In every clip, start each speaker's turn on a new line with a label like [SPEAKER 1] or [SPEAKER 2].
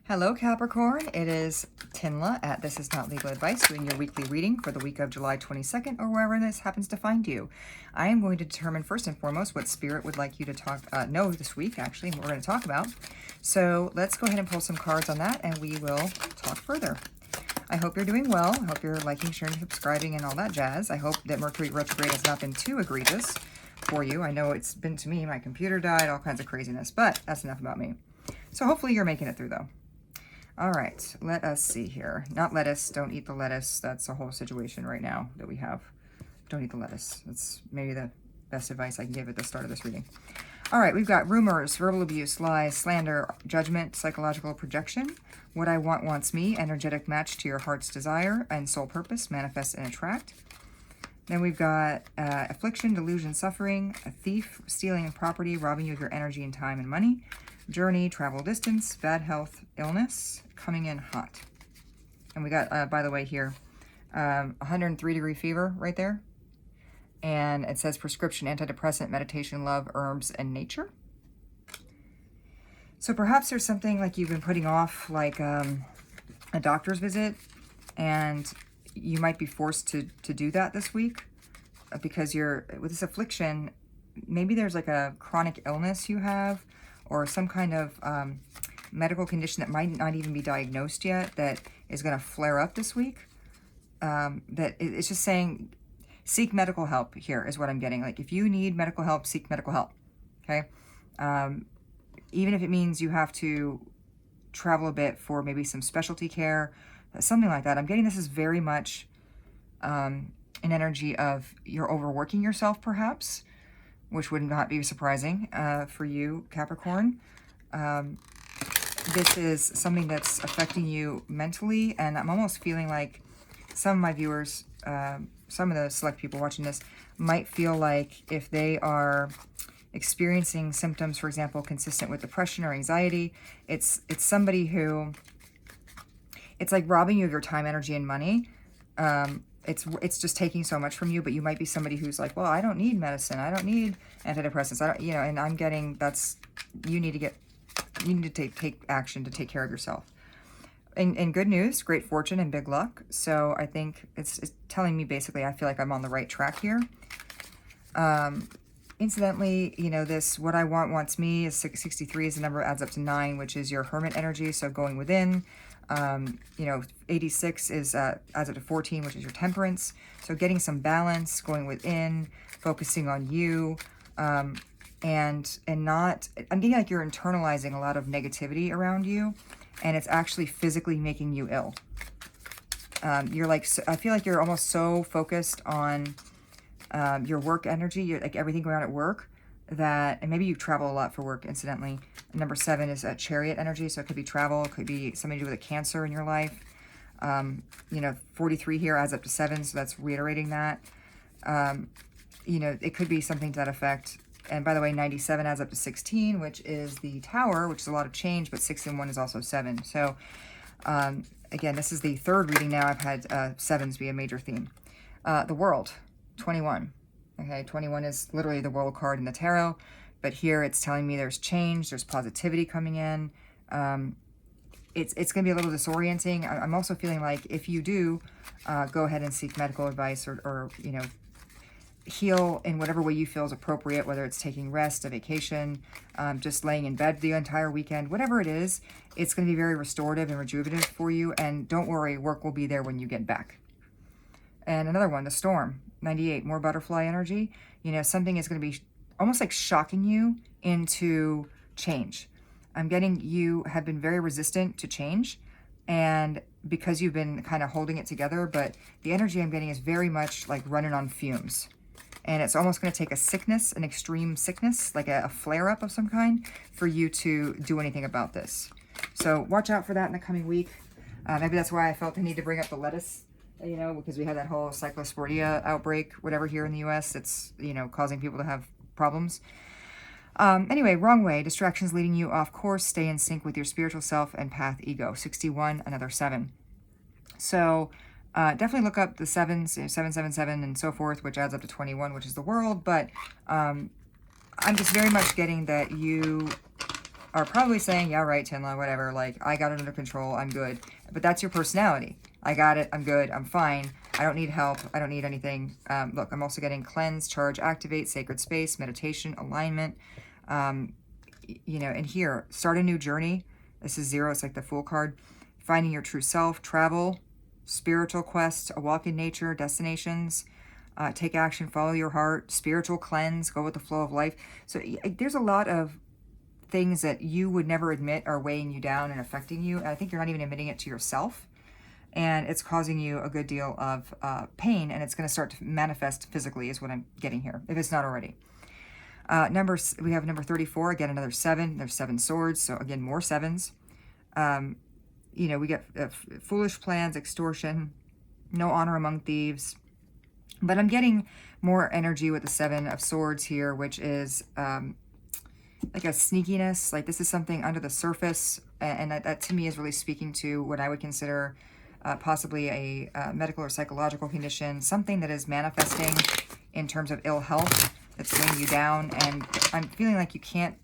[SPEAKER 1] Hello Capricorn, it is TINLA at This Is Not Legal Advice, doing your weekly reading for the week of July 22nd or wherever this happens to find you. I am going to determine first and foremost what Spirit would like you to know this week, actually, what we're going to talk about. So let's go ahead and pull some cards on that and we will talk further. I hope you're doing well. I hope you're liking, sharing, subscribing, and all that jazz. I hope that Mercury retrograde has not been too egregious for you. I know it's been to me. My computer died, all kinds of craziness, but that's enough about me. So hopefully you're making it through, though. All right, let us see here. Not lettuce, don't eat the lettuce. That's a whole situation right now that we have. Don't eat the lettuce. That's maybe the best advice I can give at the start of this reading. All right, we've got rumors, verbal abuse, lies, slander, judgment, psychological projection, what I want wants me, energetic match to your heart's desire, and soul purpose, manifest and attract. Then we've got affliction, delusion, suffering, a thief, stealing property, robbing you of your energy and time and money, journey, travel distance, bad health, illness, coming in hot. And we got, by the way, here, 103-degree fever right there. And it says prescription, antidepressant, meditation, love, herbs, and nature. So perhaps there's something like you've been putting off, like a doctor's visit, and you might be forced to do that this week because you're, with this affliction, maybe there's like a chronic illness you have, or some kind of medical condition that might not even be diagnosed yet that is going to flare up this week. That it's just saying, seek medical help here is what I'm getting. Like, if you need medical help, seek medical help, okay? Even if it means you have to travel a bit for maybe some specialty care, something like that. I'm getting this is very much an energy of you're overworking yourself, perhaps, which would not be surprising for you, Capricorn. This is something that's affecting you mentally, and I'm almost feeling like some of my viewers, some of the select people watching this, might feel like if they are experiencing symptoms, for example, consistent with depression or anxiety, it's somebody who, it's like robbing you of your time, energy, and money. It's just taking so much from you, but you might be somebody who's like, well, I don't need medicine. I don't need antidepressants. I don't, and I'm getting you need to take action to take care of yourself. And good news, great fortune and big luck. So I think it's telling me basically, I feel like I'm on the right track here. Incidentally, this, what I want wants me is 663 is the number, adds up to 9, which is your hermit energy. So going within, 86 is adds up to 14, which is your temperance. So getting some balance, going within, focusing on you, and not, I'm getting like you're internalizing a lot of negativity around you, and it's actually physically making you ill. You're like, I feel like you're almost so focused on your work energy, you're like everything going on at work, that, and maybe you travel a lot for work, incidentally. Number 7 is a chariot energy, so it could be travel, it could be something to do with a cancer in your life. 43 here adds up to 7, so that's reiterating that. It could be something to that effect. And by the way, 97 adds up to 16, which is the Tower, which is a lot of change, but 6 and 1 is also 7. So again, this is the third reading now. I've had 7s be a major theme. The World, 21. Okay, 21 is literally the World card in the tarot, but here it's telling me there's change, there's positivity coming in. It's going to be a little disorienting. I'm also feeling like if you do go ahead and seek medical advice or heal in whatever way you feel is appropriate, whether it's taking rest, a vacation, just laying in bed the entire weekend, whatever it is, it's going to be very restorative and rejuvenative for you. And don't worry, work will be there when you get back. And another one, the Storm, 98, more butterfly energy. Something is going to be almost like shocking you into change. I'm getting you have been very resistant to change, and because you've been kind of holding it together, but the energy I'm getting is very much like running on fumes. And it's almost going to take a sickness, an extreme sickness, like a flare-up of some kind, for you to do anything about this. So watch out for that in the coming week. Maybe that's why I felt the need to bring up the lettuce, because we had that whole cyclosporia outbreak, whatever, here in the U.S. It's, causing people to have problems. Anyway, wrong way. Distractions leading you off course. Stay in sync with your spiritual self and path ego. 61, another 7. So definitely look up the 7s, 777 and so forth, which adds up to 21, which is the World. But I'm just very much getting that you are probably saying, yeah, right, Tinla, whatever. Like, I got it under control. I'm good. But that's your personality. I got it. I'm good. I'm fine. I don't need help. I don't need anything. Look, I'm also getting cleanse, charge, activate, sacred space, meditation, alignment. You know, and here, start a new journey. This is 0. It's like the Fool card. Finding your true self, travel, spiritual quest, a walk in nature, destinations, take action, follow your heart, spiritual cleanse, go with the flow of life. So there's a lot of things that you would never admit are weighing you down and affecting you. And I think you're not even admitting it to yourself. And it's causing you a good deal of pain, and it's going to start to manifest physically is what I'm getting here, if it's not already. We have number 34, again, another 7. There's 7 swords, so again, more 7s. You know, we get foolish plans, extortion, no honor among thieves. But I'm getting more energy with the 7 of swords here, which is like a sneakiness. Like this is something under the surface, and that to me is really speaking to what I would consider possibly a medical or psychological condition, something that is manifesting in terms of ill health that's weighing you down. And I'm feeling like you can't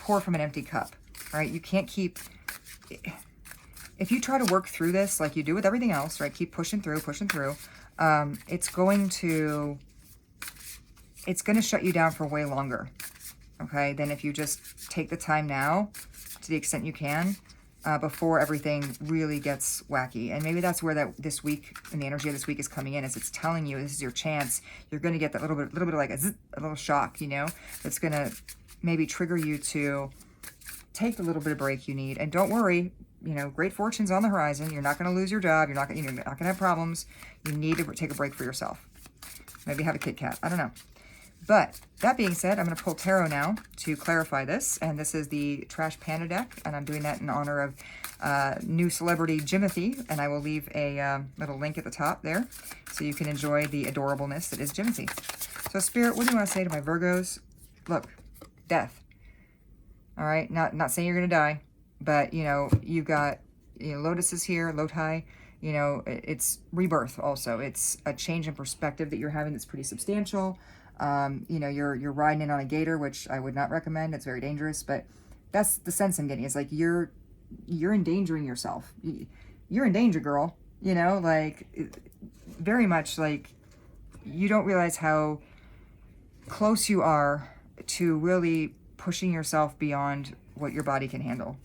[SPEAKER 1] pour from an empty cup, right? You can't keep... If you try to work through this like you do with everything else, right? Keep pushing through, it's going to shut you down for way longer, okay, than if you just take the time now to the extent you can before everything really gets wacky. And maybe that's where this week and the energy of this week is coming in, is it's telling you this is your chance. You're going to get that little bit of like a little shock, you know, that's going to maybe trigger you to take the little bit of break you need. And don't worry, you know, great fortune's on the horizon. You're not going to lose your job. You're not going to have problems. You need to take a break for yourself. Maybe have a Kit Kat. I don't know. But that being said, I'm going to pull tarot now to clarify this. And this is the Trash Panda deck. And I'm doing that in honor of new celebrity Jimothy. And I will leave a little link at the top there so you can enjoy the adorableness that is Jimothy. So Spirit, what do you want to say to my Virgos? Look, death. All right, not saying you're going to die. But, you know, you've got, you know, lotuses here, Lotai, you know, it's rebirth also. It's a change in perspective that you're having that's pretty substantial. You know, you're riding in on a gator, which I would not recommend. It's very dangerous, but that's the sense I'm getting. It's like you're endangering yourself. You're in danger, girl. You know, like, very much like you don't realize how close you are to really pushing yourself beyond what your body can handle.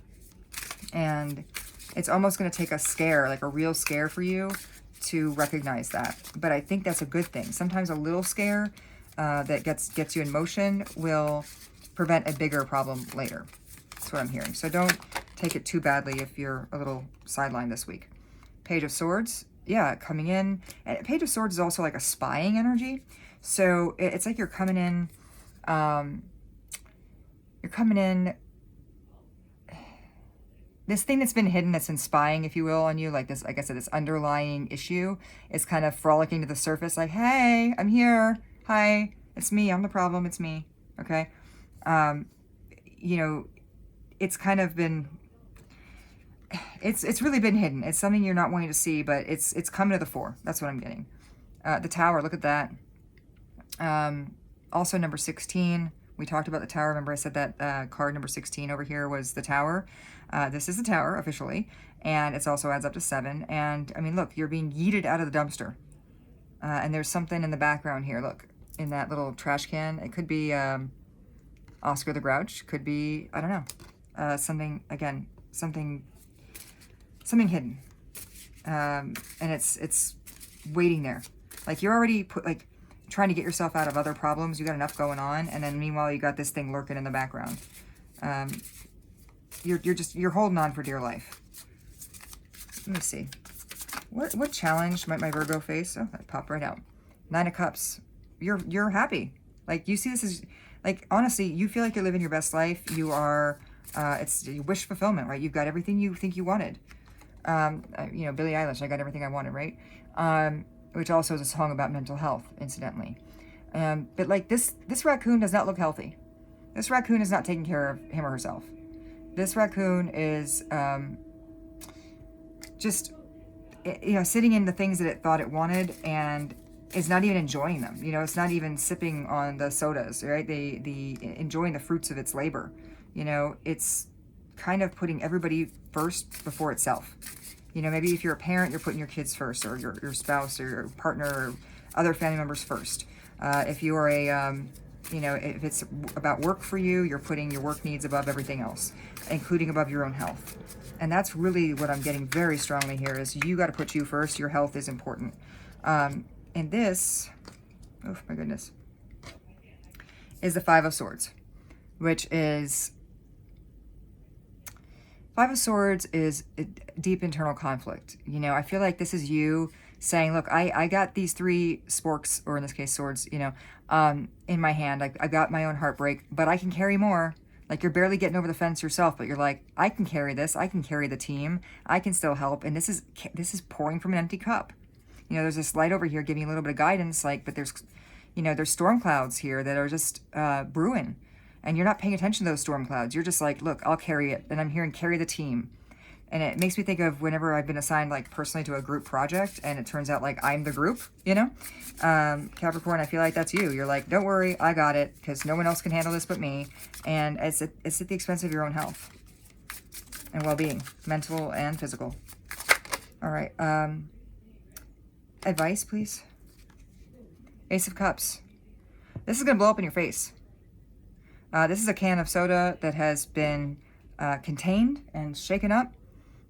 [SPEAKER 1] And it's almost going to take a scare, like a real scare for you to recognize that. But I think that's a good thing. Sometimes a little scare that gets you in motion will prevent a bigger problem later. That's what I'm hearing. So don't take it too badly if you're a little sidelined this week. Page of Swords. Yeah, coming in. And Page of Swords is also like a spying energy. So it's like you're coming in... this thing that's been hidden, that's been spying, if you will, on you, like this, like I said, this underlying issue is kind of frolicking to the surface, like, hey, I'm here. Hi, it's me. I'm the problem. It's me. Okay. You know, it's kind of been, it's really been hidden. It's something you're not wanting to see, but it's coming to the fore. That's what I'm getting. The Tower, look at that. Also number 16. We talked about the Tower. Remember I said that card number 16 over here was the Tower. This is the Tower officially, and it also adds up to 7. And I mean, look, you're being yeeted out of the dumpster. And there's something in the background here. Look, in that little trash can. It could be Oscar the Grouch. Could be, I don't know, something, again, something hidden. And it's waiting there. Like you're already trying to get yourself out of other problems. You got enough going on, and then meanwhile you got this thing lurking in the background. You're holding on for dear life. Let me see. What challenge might my Virgo face? Oh, that popped right out. 9 of Cups. You're happy. Like you see this as, like, honestly, you feel like you're living your best life. You are, it's wish fulfillment, right? You've got everything you think you wanted. You know, Billie Eilish, I got everything I wanted, right? Which also is a song about mental health, incidentally. But like this raccoon does not look healthy. This raccoon is not taking care of him or herself. This raccoon is just, you know, sitting in the things that it thought it wanted and is not even enjoying them. You know, it's not even sipping on the sodas, right? The enjoying the fruits of its labor. You know, it's kind of putting everybody first before itself. You know, maybe if you're a parent, you're putting your kids first, or your spouse or your partner or other family members first. If you are a, you know, if it's about work for you, you're putting your work needs above everything else, including above your own health. And that's really what I'm getting very strongly here is you got to put you first. Your health is important. And this, oh my goodness, is the Five of Swords, which is, Five of Swords is a deep internal conflict. You know, I feel like this is you saying, look, I got these 3 sporks, or in this case, swords, you know, in my hand. I got my own heartbreak, but I can carry more. Like, you're barely getting over the fence yourself, but you're like, I can carry this. I can carry the team. I can still help. And this is pouring from an empty cup. You know, there's this light over here giving you a little bit of guidance, like, but there's, you know, there's storm clouds here that are just brewing. And you're not paying attention to those storm clouds. You're just like, look, I'll carry it. And I'm hearing carry the team. And it makes me think of whenever I've been assigned, like, personally to a group project, and it turns out, like, I'm the group, you know? Capricorn, I feel like that's you. You're like, don't worry, I got it, because no one else can handle this but me. And it's at the expense of your own health and well-being, mental and physical. All right. Advice, please. Ace of Cups. This is going to blow up in your face. This is a can of soda that has been contained and shaken up.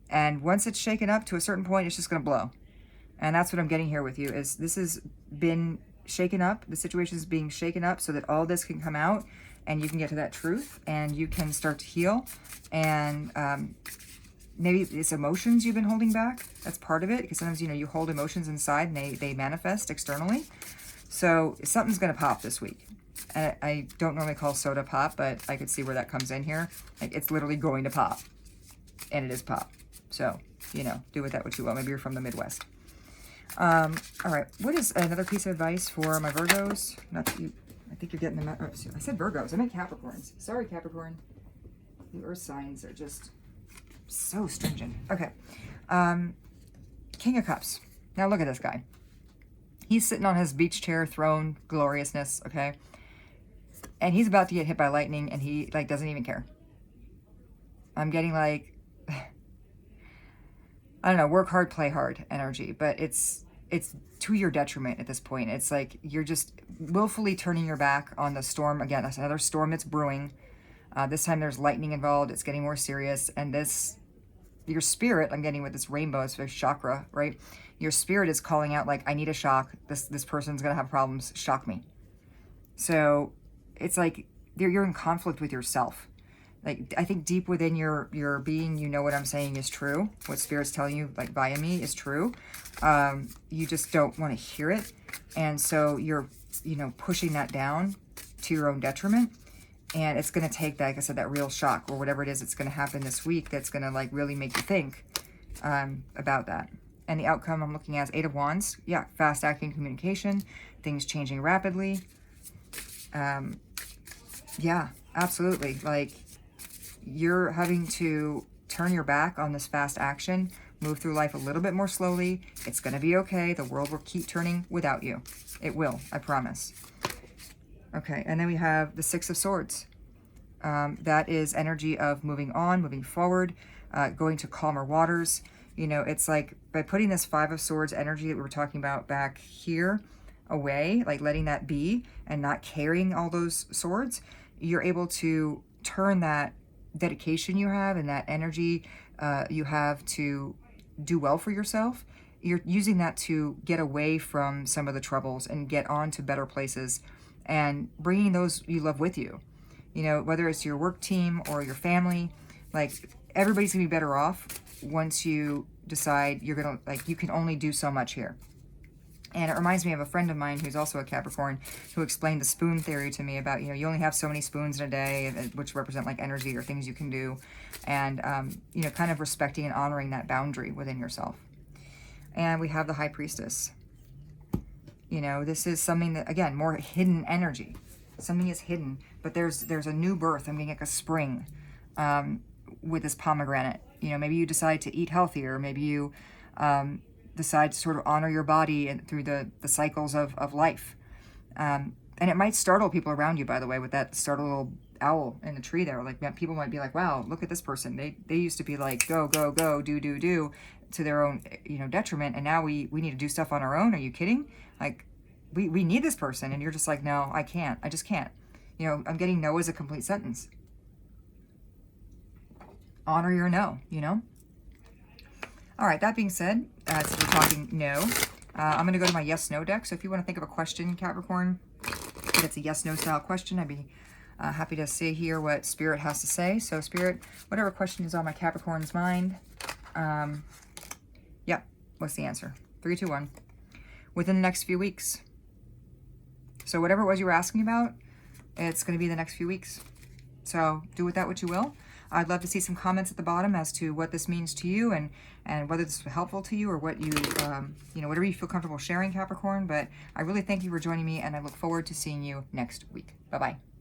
[SPEAKER 1] And once it's shaken up to a certain point, it's just going to blow. And that's what I'm getting here with you, is this has been shaken up. The situation is being shaken up so that all this can come out and you can get to that truth and you can start to heal. And maybe it's emotions you've been holding back. That's part of it, because sometimes, you know, you hold emotions inside and they manifest externally. So something's going to pop this week. I don't normally call soda pop, but I could see where that comes in here. Like, it's literally going to pop. And it is pop. So, you know, do with that what you will. Maybe you're from the Midwest. All right. What is another piece of advice for my Virgos? Not that you, I think you're getting them. Oh, I said Virgos. I meant Capricorns. Sorry, Capricorn. The earth signs are just so stringent. Okay. King of Cups. Now look at this guy. He's sitting on his beach chair throne, gloriousness, okay? And he's about to get hit by lightning, and he, like, doesn't even care. I'm getting, like, I don't know, work hard, play hard energy, but it's to your detriment at this point. It's like you're just willfully turning your back on the storm. Again, that's another storm that's brewing. This time there's lightning involved. It's getting more serious. And this, your spirit, I'm getting with this rainbow, it's a chakra, right? Your spirit is calling out, like, I need a shock. This person's going to have problems. Shock me. So it's like you're in conflict with yourself. Like, I think deep within your being, you know what I'm saying is true. What Spirit's telling you, like, via me, is true. You just don't want to hear it. And so you're, you know, pushing that down to your own detriment. And it's going to take that, like I said, that real shock or whatever it is that's going to happen this week that's going to, like, really make you think about that. And the outcome I'm looking at is 8 of Wands. Yeah, fast-acting communication, things changing rapidly. Yeah, absolutely. Like, you're having to turn your back on this fast action, move through life a little bit more slowly. It's going to be okay. The world will keep turning without you. It will, I promise. Okay, and then we have the Six of Swords. That is energy of moving on, moving forward, going to calmer waters. You know, it's like by putting this Five of Swords energy that we were talking about back here away, like letting that be and not carrying all those swords, you're able to turn that dedication you have and that energy you have to do well for yourself. You're using that to get away from some of the troubles and get on to better places and bringing those you love with you. You know, whether it's your work team or your family, like, everybody's gonna be better off once you decide you're gonna, like, you can only do so much here. And it reminds me of a friend of mine who's also a Capricorn who explained the spoon theory to me about, you know, you only have so many spoons in a day, which represent, like, energy or things you can do. And, you know, kind of respecting and honoring that boundary within yourself. And we have the High Priestess. You know, this is something that, again, more hidden energy. Something is hidden, but there's a new birth. I'm getting like a spring with this pomegranate. You know, maybe you decide to eat healthier. Maybe you decide to sort of honor your body and through the cycles of life. And it might startle people around you, by the way, with that, start a little owl in the tree there. Like, people might be like, wow, look at this person. They used to be like, go, go, go, do, do, do, to their own, you know, detriment. And now we need to do stuff on our own. Are you kidding? Like, we need this person. And you're just like, no, I can't. I just can't. You know, I'm getting no as a complete sentence. Honor your no, you know? All right, that being said, since we're talking no, I'm going to go to my yes-no deck. So if you want to think of a question, Capricorn, if it's a yes-no style question, I'd be happy to see here what Spirit has to say. So Spirit, whatever question is on my Capricorn's mind, yeah, what's the answer? 3, 2, 1. Within the next few weeks. So whatever it was you were asking about, it's going to be the next few weeks. So do with that what you will. I'd love to see some comments at the bottom as to what this means to you, and whether this was helpful to you, or what you, you know, whatever you feel comfortable sharing, Capricorn. But I really thank you for joining me, and I look forward to seeing you next week. Bye-bye.